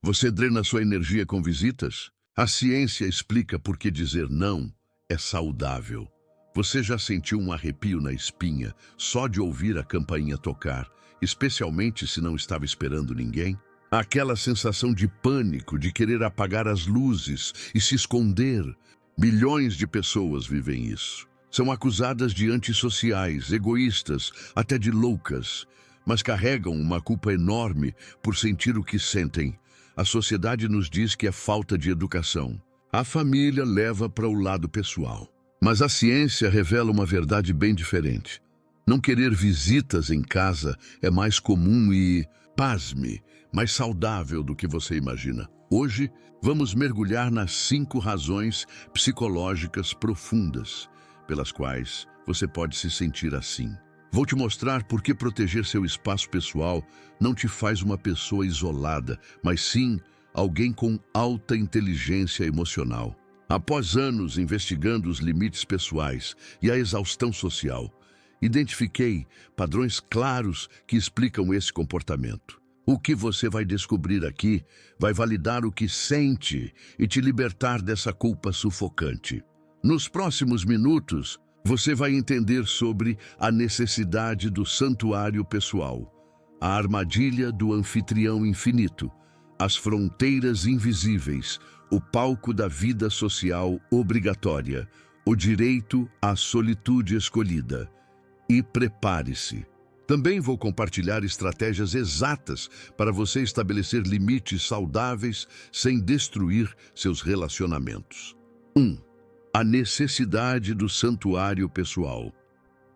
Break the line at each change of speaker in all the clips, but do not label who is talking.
Você drena sua energia com visitas? A ciência explica por que dizer não é saudável. Você já sentiu um arrepio na espinha só de ouvir a campainha tocar, especialmente se não estava esperando ninguém? Aquela sensação de pânico, de querer apagar as luzes e se esconder. Milhões de pessoas vivem isso. São acusadas de antissociais, egoístas, até de loucas, mas carregam uma culpa enorme por sentir o que sentem. A sociedade nos diz que é falta de educação. A família leva para o lado pessoal. Mas a ciência revela uma verdade bem diferente. Não querer visitas em casa é mais comum e, pasme, mais saudável do que você imagina. Hoje, vamos mergulhar nas 5 razões psicológicas profundas pelas quais você pode se sentir assim. Vou te mostrar por que proteger seu espaço pessoal não te faz uma pessoa isolada, mas sim alguém com alta inteligência emocional. Após anos investigando os limites pessoais e a exaustão social, identifiquei padrões claros que explicam esse comportamento. O que você vai descobrir aqui vai validar o que sente e te libertar dessa culpa sufocante. Nos próximos minutos, você vai entender sobre a necessidade do santuário pessoal, a armadilha do anfitrião infinito, as fronteiras invisíveis, o palco da vida social obrigatória, o direito à solitude escolhida. E prepare-se. Também vou compartilhar estratégias exatas para você estabelecer limites saudáveis sem destruir seus relacionamentos. 1. A necessidade do santuário pessoal.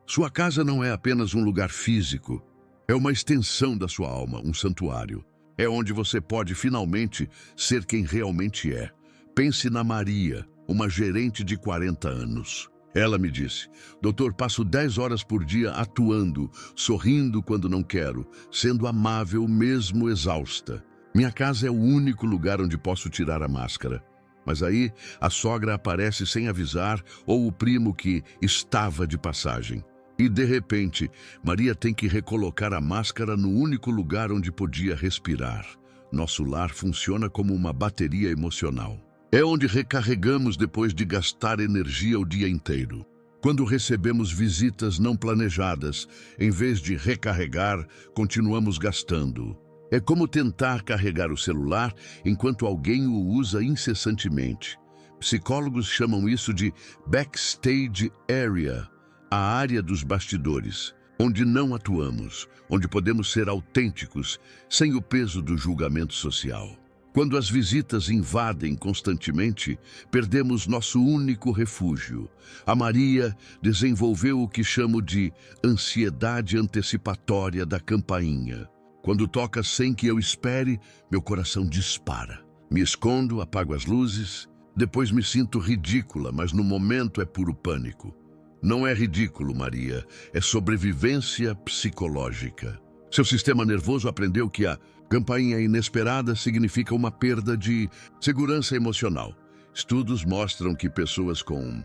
Sua casa não é apenas um lugar físico, é uma extensão da sua alma, um santuário. É onde você pode finalmente ser quem realmente é. Pense na Maria, uma gerente de 40 anos. Ela me disse: doutor, passo 10 horas por dia atuando, sorrindo quando não quero, sendo amável mesmo exausta. Minha casa é o único lugar onde posso tirar a máscara. Mas aí a sogra aparece sem avisar ou o primo que estava de passagem. E de repente, Maria tem que recolocar a máscara no único lugar onde podia respirar. Nosso lar funciona como uma bateria emocional. É onde recarregamos depois de gastar energia o dia inteiro. Quando recebemos visitas não planejadas, em vez de recarregar, continuamos gastando. É como tentar carregar o celular enquanto alguém o usa incessantemente. Psicólogos chamam isso de backstage area, a área dos bastidores, onde não atuamos, onde podemos ser autênticos, sem o peso do julgamento social. Quando as visitas invadem constantemente, perdemos nosso único refúgio. A Maria desenvolveu o que chamo de ansiedade antecipatória da campainha. Quando toca sem que eu espere, meu coração dispara. Me escondo, apago as luzes, depois me sinto ridícula, mas no momento é puro pânico. Não é ridículo, Maria, é sobrevivência psicológica. Seu sistema nervoso aprendeu que a campainha inesperada significa uma perda de segurança emocional. Estudos mostram que pessoas com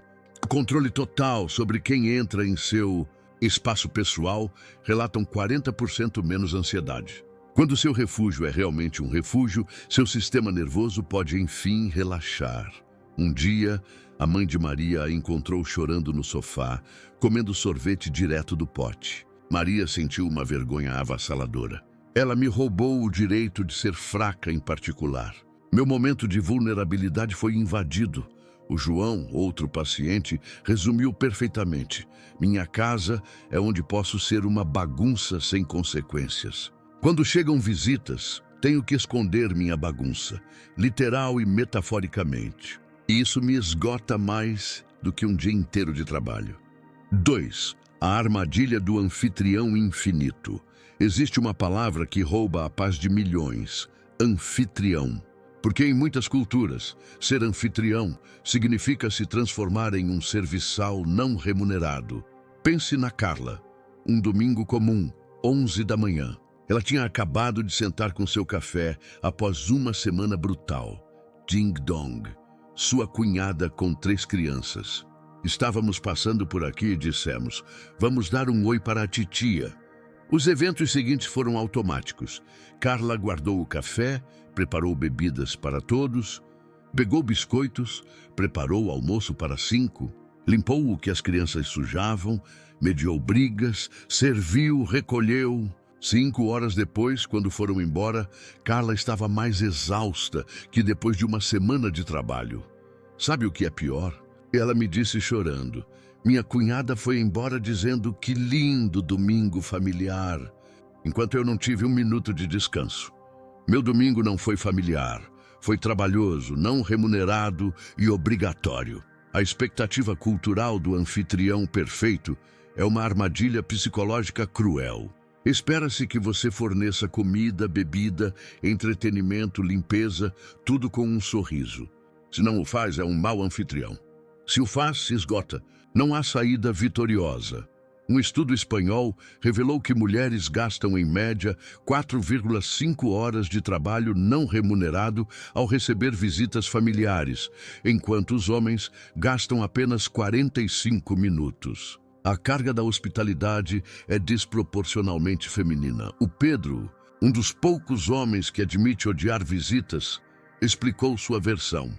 controle total sobre quem entra em seu espaço pessoal relatam 40% menos ansiedade. Quando seu refúgio é realmente um refúgio, seu sistema nervoso pode enfim relaxar. Um dia, a mãe de Maria a encontrou chorando no sofá, comendo sorvete direto do pote. Maria sentiu uma vergonha avassaladora. Ela me roubou o direito de ser fraca em particular. Meu momento de vulnerabilidade foi invadido. O João, outro paciente, resumiu perfeitamente. Minha casa é onde posso ser uma bagunça sem consequências. Quando chegam visitas, tenho que esconder minha bagunça, literal e metaforicamente. E isso me esgota mais do que um dia inteiro de trabalho. 2. A armadilha do anfitrião infinito. Existe uma palavra que rouba a paz de milhões: anfitrião. Porque em muitas culturas, ser anfitrião significa se transformar em um serviçal não remunerado. Pense na Carla. Um domingo comum, 11 da manhã. Ela tinha acabado de sentar com seu café após uma semana brutal. Ding dong. Sua cunhada com 3 crianças. Estávamos passando por aqui e dissemos: vamos dar um oi para a titia. Os eventos seguintes foram automáticos. Carla guardou o café, preparou bebidas para todos, pegou biscoitos, preparou o almoço para 5, limpou o que as crianças sujavam, mediou brigas, serviu, recolheu. 5 horas depois, quando foram embora, Carla estava mais exausta que depois de uma semana de trabalho. Sabe o que é pior? Ela me disse chorando. Minha cunhada foi embora dizendo que lindo domingo familiar, enquanto eu não tive um minuto de descanso. Meu domingo não foi familiar, foi trabalhoso, não remunerado e obrigatório. A expectativa cultural do anfitrião perfeito é uma armadilha psicológica cruel. Espera-se que você forneça comida, bebida, entretenimento, limpeza, tudo com um sorriso. Se não o faz, é um mau anfitrião. Se o faz, se esgota. Não há saída vitoriosa. Um estudo espanhol revelou que mulheres gastam, em média, 4,5 horas de trabalho não remunerado ao receber visitas familiares, enquanto os homens gastam apenas 45 minutos. A carga da hospitalidade é desproporcionalmente feminina. O Pedro, um dos poucos homens que admite odiar visitas, explicou sua versão.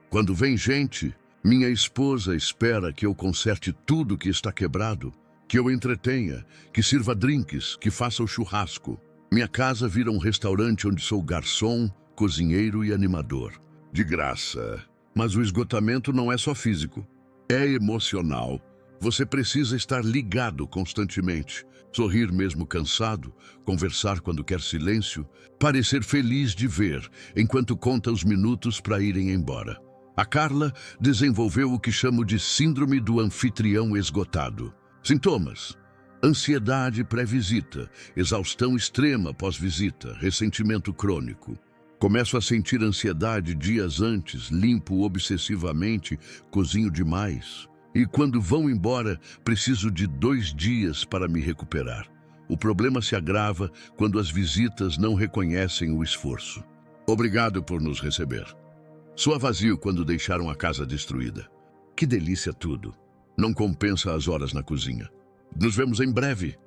Quando vem gente, minha esposa espera que eu conserte tudo que está quebrado, que eu entretenha, que sirva drinks, que faça o churrasco. Minha casa vira um restaurante onde sou garçom, cozinheiro e animador. De graça. Mas o esgotamento não é só físico, é emocional. Você precisa estar ligado constantemente, sorrir mesmo cansado, conversar quando quer silêncio, parecer feliz de ver, enquanto conta os minutos para irem embora. A Carla desenvolveu o que chamo de síndrome do anfitrião esgotado. Sintomas: ansiedade pré-visita, exaustão extrema pós-visita, ressentimento crônico. Começo a sentir ansiedade dias antes, limpo obsessivamente, cozinho demais. E quando vão embora, preciso de 2 dias para me recuperar. O problema se agrava quando as visitas não reconhecem o esforço. Obrigado por nos receber. Soa vazio quando deixaram a casa destruída. Que delícia tudo. Não compensa as horas na cozinha. Nos vemos em breve.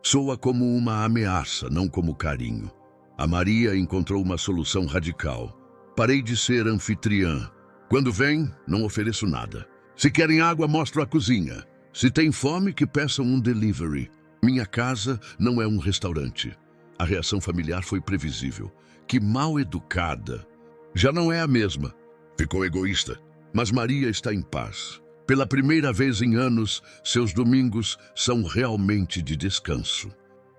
Soa como uma ameaça, não como carinho. A Maria encontrou uma solução radical. Parei de ser anfitriã. Quando vem, não ofereço nada. Se querem água, mostro a cozinha. Se tem fome, que peçam um delivery. Minha casa não é um restaurante. A reação familiar foi previsível. Que mal educada. Já não é a mesma. Ficou egoísta. Mas Maria está em paz. Pela primeira vez em anos, seus domingos são realmente de descanso.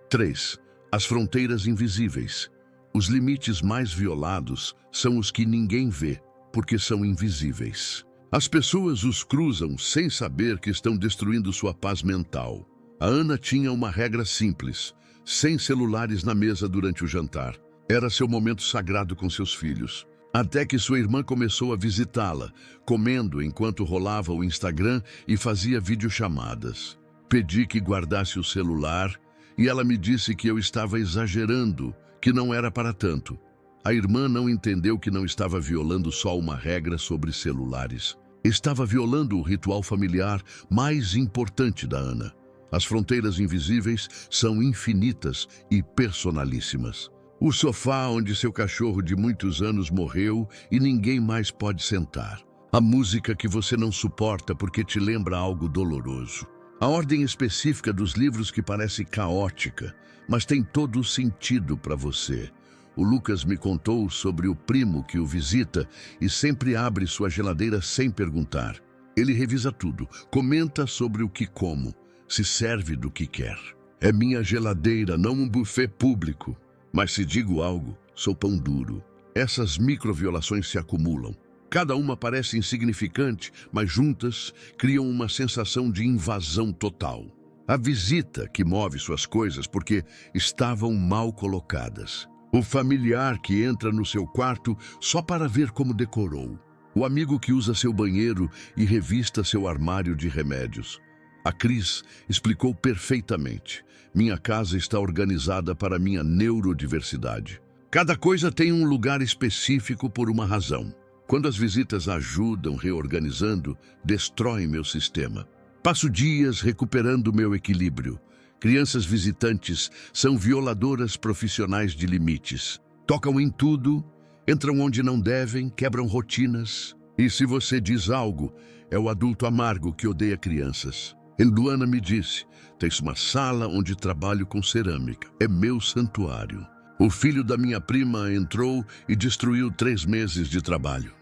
3. As fronteiras invisíveis. Os limites mais violados são os que ninguém vê, porque são invisíveis. As pessoas os cruzam sem saber que estão destruindo sua paz mental. A Ana tinha uma regra simples: sem celulares na mesa durante o jantar. Era seu momento sagrado com seus filhos. Até que sua irmã começou a visitá-la, comendo enquanto rolava o Instagram e fazia videochamadas. Pedi que guardasse o celular e ela me disse que eu estava exagerando, que não era para tanto. A irmã não entendeu que não estava violando só uma regra sobre celulares. Estava violando o ritual familiar mais importante da Ana. As fronteiras invisíveis são infinitas e personalíssimas. O sofá onde seu cachorro de muitos anos morreu e ninguém mais pode sentar. A música que você não suporta porque te lembra algo doloroso. A ordem específica dos livros que parece caótica, mas tem todo o sentido para você. O Lucas me contou sobre o primo que o visita e sempre abre sua geladeira sem perguntar. Ele revisa tudo, comenta sobre o que como, se serve do que quer. É minha geladeira, não um buffet público. Mas se digo algo, sou pão duro. Essas microviolações se acumulam. Cada uma parece insignificante, mas juntas criam uma sensação de invasão total. A visita que move suas coisas porque estavam mal colocadas. O familiar que entra no seu quarto só para ver como decorou. O amigo que usa seu banheiro e revista seu armário de remédios. A Cris explicou perfeitamente. Minha casa está organizada para minha neurodiversidade. Cada coisa tem um lugar específico por uma razão. Quando as visitas ajudam reorganizando, destroem meu sistema. Passo dias recuperando meu equilíbrio. Crianças visitantes são violadoras profissionais de limites. Tocam em tudo Entram onde não devem, quebram rotinas. E se você diz algo, é o adulto amargo que odeia crianças. Luana me disse, tens uma sala onde trabalho com cerâmica. É meu santuário. O filho da minha prima entrou e destruiu 3 meses de trabalho.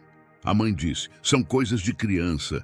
A mãe disse, são coisas de criança.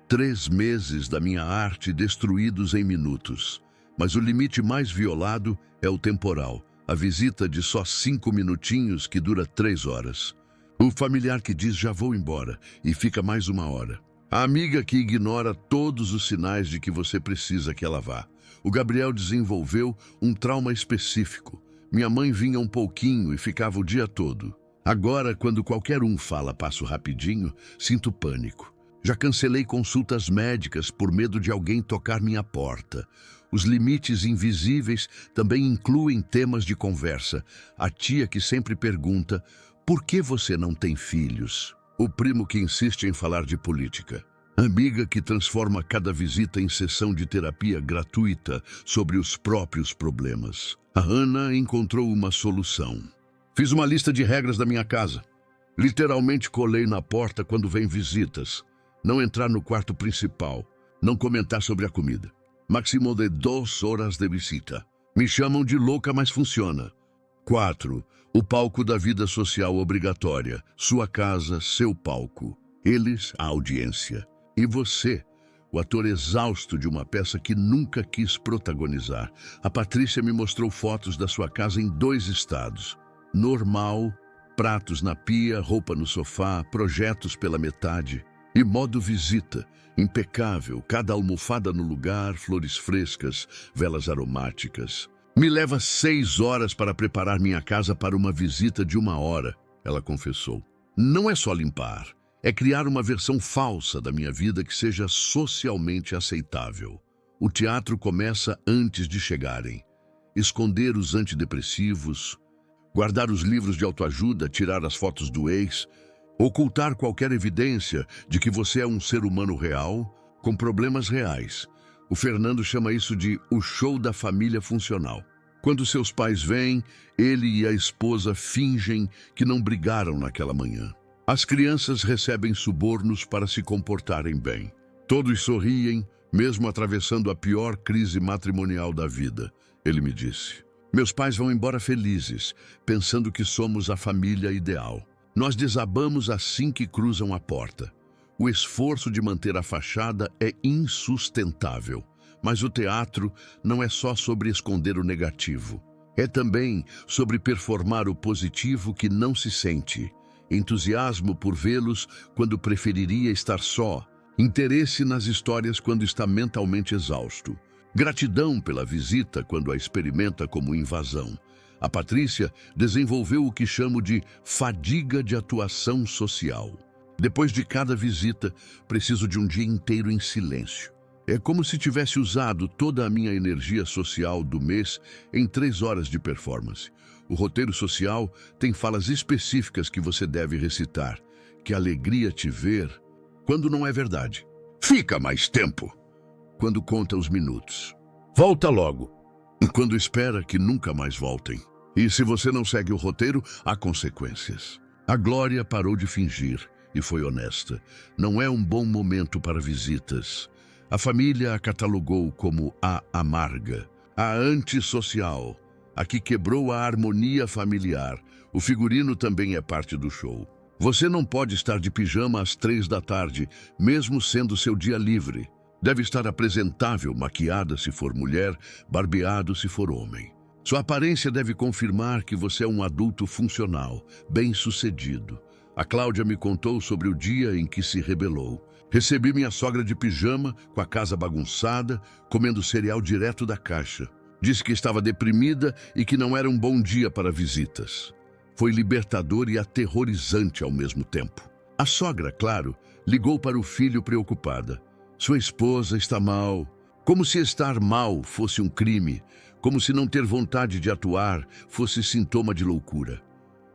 3 meses da minha arte destruídos em minutos. Mas o limite mais violado é o temporal. A visita de só 5 minutinhos que dura 3 horas. O familiar que diz já vou embora e fica mais 1 hora. A amiga que ignora todos os sinais de que você precisa que ela vá. O Gabriel desenvolveu um trauma específico. Minha mãe vinha um pouquinho e ficava o dia todo. Agora, quando qualquer um fala passo rapidinho, sinto pânico. Já cancelei consultas médicas por medo de alguém tocar minha porta. Os limites invisíveis também incluem temas de conversa. A tia que sempre pergunta, por que você não tem filhos? O primo que insiste em falar de política. A amiga que transforma cada visita em sessão de terapia gratuita sobre os próprios problemas. A Ana encontrou uma solução. Fiz uma lista de regras da minha casa. Literalmente colei na porta quando vem visitas. Não entrar no quarto principal. Não comentar sobre a comida. Máximo de 2 horas de visita. Me chamam de louca, mas funciona. 4. O palco da vida social obrigatória. Sua casa, seu palco. Eles, a audiência. E você, o ator exausto de uma peça que nunca quis protagonizar. A Patrícia me mostrou fotos da sua casa em 2 estados. Normal, pratos na pia, roupa no sofá, projetos pela metade. E modo visita, impecável, cada almofada no lugar, flores frescas, velas aromáticas. Me leva 6 horas para preparar minha casa para uma visita de 1 hora, ela confessou. Não é só limpar, é criar uma versão falsa da minha vida que seja socialmente aceitável. O teatro começa antes de chegarem. Esconder os antidepressivos, guardar os livros de autoajuda, tirar as fotos do ex, ocultar qualquer evidência de que você é um ser humano real, com problemas reais. O Fernando chama isso de o show da família funcional. Quando seus pais vêm, ele e a esposa fingem que não brigaram naquela manhã. As crianças recebem subornos para se comportarem bem. Todos sorriem, mesmo atravessando a pior crise matrimonial da vida, ele me disse. Meus pais vão embora felizes, pensando que somos a família ideal. Nós desabamos assim que cruzam a porta. O esforço de manter a fachada é insustentável. Mas o teatro não é só sobre esconder o negativo. É também sobre performar o positivo que não se sente. Entusiasmo por vê-los quando preferiria estar só. Interesse nas histórias quando está mentalmente exausto. Gratidão pela visita quando a experimenta como invasão. A Patrícia desenvolveu o que chamo de fadiga de atuação social. Depois de cada visita, preciso de um dia inteiro em silêncio. É como se tivesse usado toda a minha energia social do mês em 3 horas de performance. O roteiro social tem falas específicas que você deve recitar. Que alegria te ver, quando não é verdade. Fica mais tempo, quando conta os minutos. Volta logo, quando espera que nunca mais voltem. E se você não segue o roteiro, há consequências. A Glória parou de fingir e foi honesta. Não é um bom momento para visitas. A família a catalogou como a amarga, a antissocial, a que quebrou a harmonia familiar. O figurino também é parte do show. Você não pode estar de pijama às 3 da tarde, mesmo sendo seu dia livre. Deve estar apresentável, maquiada se for mulher, barbeado se for homem. Sua aparência deve confirmar que você é um adulto funcional, bem-sucedido. A Cláudia me contou sobre o dia em que se rebelou. Recebi minha sogra de pijama, com a casa bagunçada, comendo cereal direto da caixa. Disse que estava deprimida e que não era um bom dia para visitas. Foi libertador e aterrorizante ao mesmo tempo. A sogra, claro, ligou para o filho preocupada. Sua esposa está mal. Como se estar mal fosse um crime. Como se não ter vontade de atuar fosse sintoma de loucura.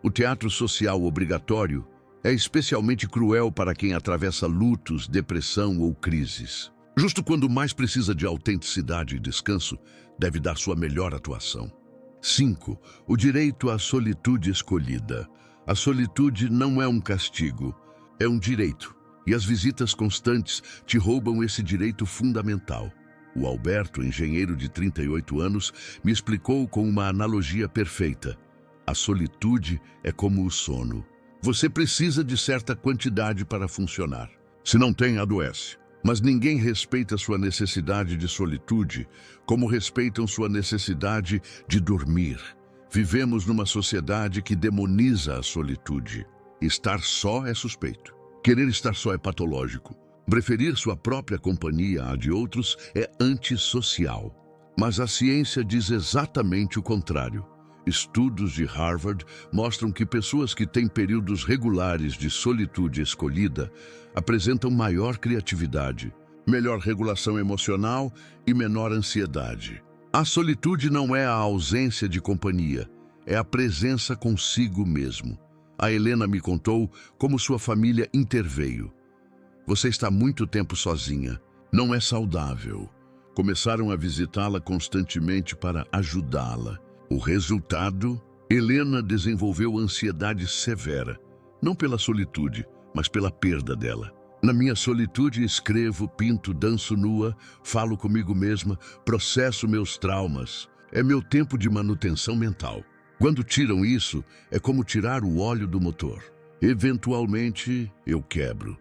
O teatro social obrigatório é especialmente cruel para quem atravessa lutos, depressão ou crises. Justo quando mais precisa de autenticidade e descanso, deve dar sua melhor atuação. 5. O direito à solitude escolhida. A solitude não é um castigo, é um direito. E as visitas constantes te roubam esse direito fundamental. O Alberto, engenheiro de 38 anos, me explicou com uma analogia perfeita. A solitude é como o sono. Você precisa de certa quantidade para funcionar. Se não tem, adoece. Mas ninguém respeita sua necessidade de solitude como respeitam sua necessidade de dormir. Vivemos numa sociedade que demoniza a solitude. Estar só é suspeito. Querer estar só é patológico. Preferir sua própria companhia à de outros é antissocial. Mas a ciência diz exatamente o contrário. Estudos de Harvard mostram que pessoas que têm períodos regulares de solitude escolhida apresentam maior criatividade, melhor regulação emocional e menor ansiedade. A solitude não é a ausência de companhia, é a presença consigo mesmo. A Helena me contou como sua família interveio. Você está muito tempo sozinha. Não é saudável. Começaram a visitá-la constantemente para ajudá-la. O resultado? Helena desenvolveu ansiedade severa. Não pela solitude, mas pela perda dela. Na minha solitude escrevo, pinto, danço nua, falo comigo mesma, processo meus traumas. É meu tempo de manutenção mental. Quando tiram isso, é como tirar o óleo do motor. Eventualmente, eu quebro.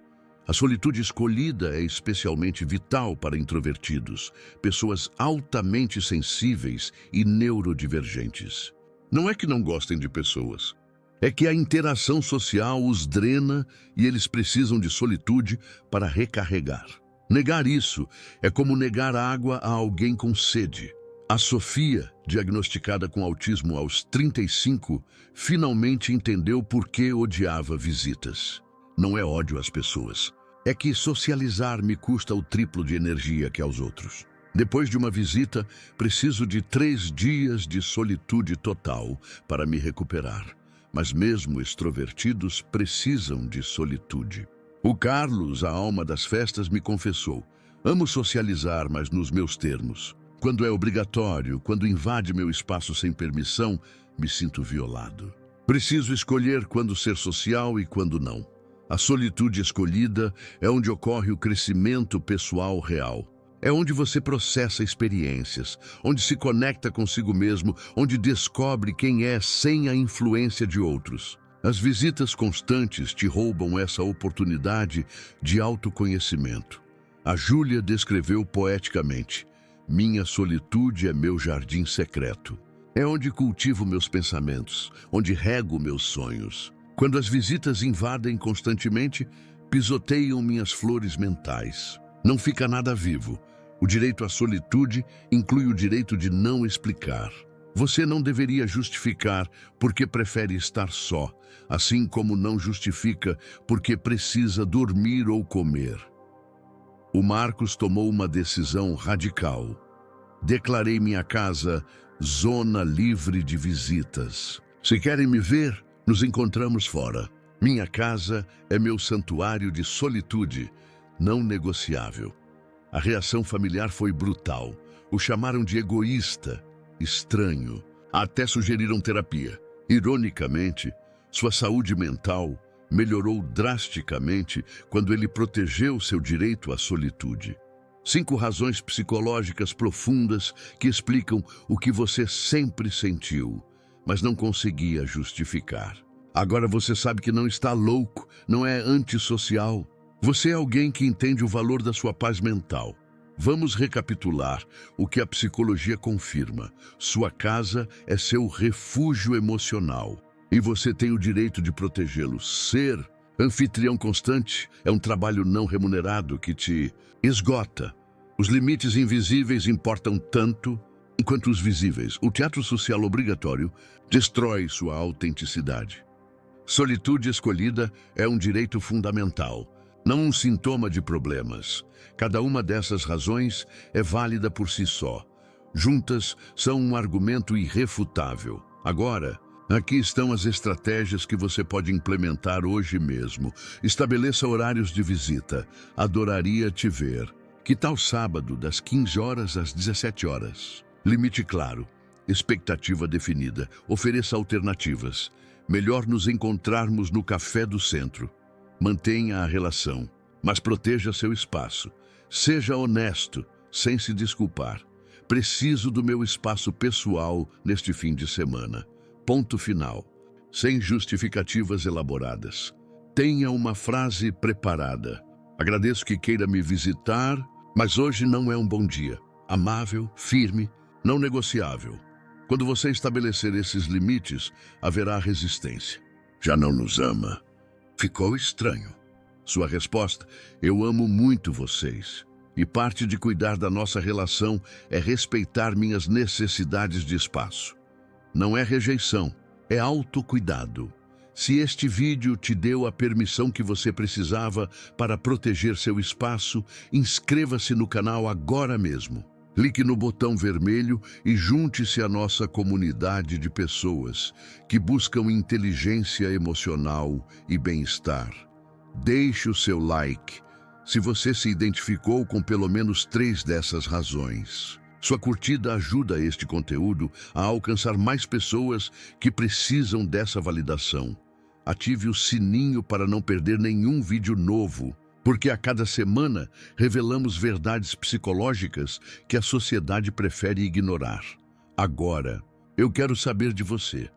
A solitude escolhida é especialmente vital para introvertidos, pessoas altamente sensíveis e neurodivergentes. Não é que não gostem de pessoas. É que a interação social os drena e eles precisam de solitude para recarregar. Negar isso é como negar água a alguém com sede. A Sofia, diagnosticada com autismo aos 35, finalmente entendeu por que odiava visitas. Não é ódio às pessoas. É que socializar me custa o triplo de energia que aos outros. Depois de uma visita, preciso de 3 dias de solitude total para me recuperar. Mas mesmo extrovertidos precisam de solitude. O Carlos, a alma das festas, me confessou: amo socializar, mas nos meus termos. Quando é obrigatório, quando invade meu espaço sem permissão, me sinto violado. Preciso escolher quando ser social e quando não. A solitude escolhida é onde ocorre o crescimento pessoal real. É onde você processa experiências, onde se conecta consigo mesmo, onde descobre quem é sem a influência de outros. As visitas constantes te roubam essa oportunidade de autoconhecimento. A Júlia descreveu poeticamente: minha solitude é meu jardim secreto. É onde cultivo meus pensamentos, onde rego meus sonhos. Quando as visitas invadem constantemente, pisoteiam minhas flores mentais. Não fica nada vivo. O direito à solitude inclui o direito de não explicar. Você não deveria justificar porque prefere estar só, assim como não justifica porque precisa dormir ou comer. O Marcos tomou uma decisão radical. Declarei minha casa zona livre de visitas. Se querem me ver, nos encontramos fora. Minha casa é meu santuário de solitude, não negociável. A reação familiar foi brutal. O chamaram de egoísta, estranho. Até sugeriram terapia. Ironicamente, sua saúde mental melhorou drasticamente quando ele protegeu seu direito à solitude. 5 razões psicológicas profundas que explicam o que você sempre sentiu, mas não conseguia justificar. Agora você sabe que não está louco, não é antissocial. Você é alguém que entende o valor da sua paz mental. Vamos recapitular o que a psicologia confirma. Sua casa é seu refúgio emocional e você tem o direito de protegê-lo. Ser anfitrião constante é um trabalho não remunerado que te esgota. Os limites invisíveis importam tanto quanto os visíveis. O teatro social obrigatório destrói sua autenticidade. Solitude escolhida é um direito fundamental, não um sintoma de problemas. Cada uma dessas razões é válida por si só. Juntas, são um argumento irrefutável. Agora, aqui estão as estratégias que você pode implementar hoje mesmo. Estabeleça horários de visita. Adoraria te ver. Que tal sábado, das 15 horas às 17 horas? Limite claro. Expectativa definida. Ofereça alternativas. melhor nos encontrarmos no café do centro. Mantenha a relação, mas proteja seu espaço. Seja honesto, sem se desculpar. Preciso do meu espaço pessoal neste fim de semana. Ponto final. Sem justificativas elaboradas. Tenha uma frase preparada. Agradeço que queira me visitar, mas hoje não é um bom dia. Amável, firme, não negociável. Quando você estabelecer esses limites, haverá resistência. Já não nos ama. Ficou estranho. Sua resposta: eu amo muito vocês. E parte de cuidar da nossa relação é respeitar minhas necessidades de espaço. Não é rejeição, é autocuidado. Se este vídeo te deu a permissão que você precisava para proteger seu espaço, inscreva-se no canal agora mesmo. Clique no botão vermelho e junte-se à nossa comunidade de pessoas que buscam inteligência emocional e bem-estar. Deixe o seu like se você se identificou com pelo menos 3 dessas razões. Sua curtida ajuda este conteúdo a alcançar mais pessoas que precisam dessa validação. Ative o sininho para não perder nenhum vídeo novo, porque a cada semana revelamos verdades psicológicas que a sociedade prefere ignorar. Agora, eu quero saber de você.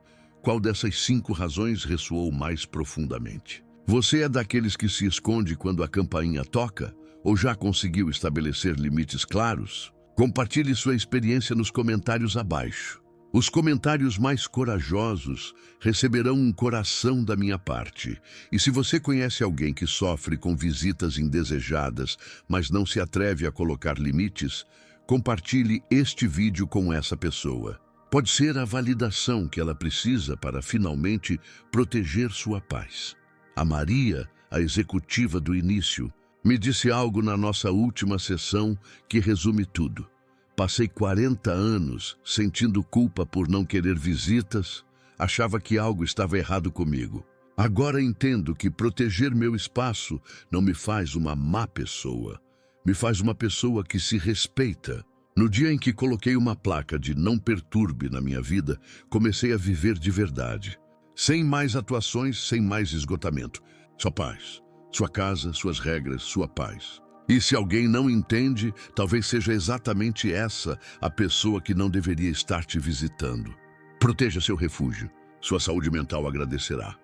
Qual dessas 5 razões ressoou mais profundamente? Você é daqueles que se esconde quando a campainha toca? Ou já conseguiu estabelecer limites claros? Compartilhe sua experiência nos comentários abaixo. Os comentários mais corajosos receberão um coração da minha parte. E se você conhece alguém que sofre com visitas indesejadas, mas não se atreve a colocar limites, compartilhe este vídeo com essa pessoa. Pode ser a validação que ela precisa para finalmente proteger sua paz. A Maria, a executiva do início, me disse algo na nossa última sessão que resume tudo. Passei 40 anos sentindo culpa por não querer visitas, achava que algo estava errado comigo. Agora entendo que proteger meu espaço não me faz uma má pessoa, me faz uma pessoa que se respeita. No dia em que coloquei uma placa de não perturbe na minha vida, comecei a viver de verdade. Sem mais atuações, sem mais esgotamento. Só paz. Sua casa, suas regras, sua paz. E se alguém não entende, talvez seja exatamente essa a pessoa que não deveria estar te visitando. Proteja seu refúgio. Sua saúde mental agradecerá.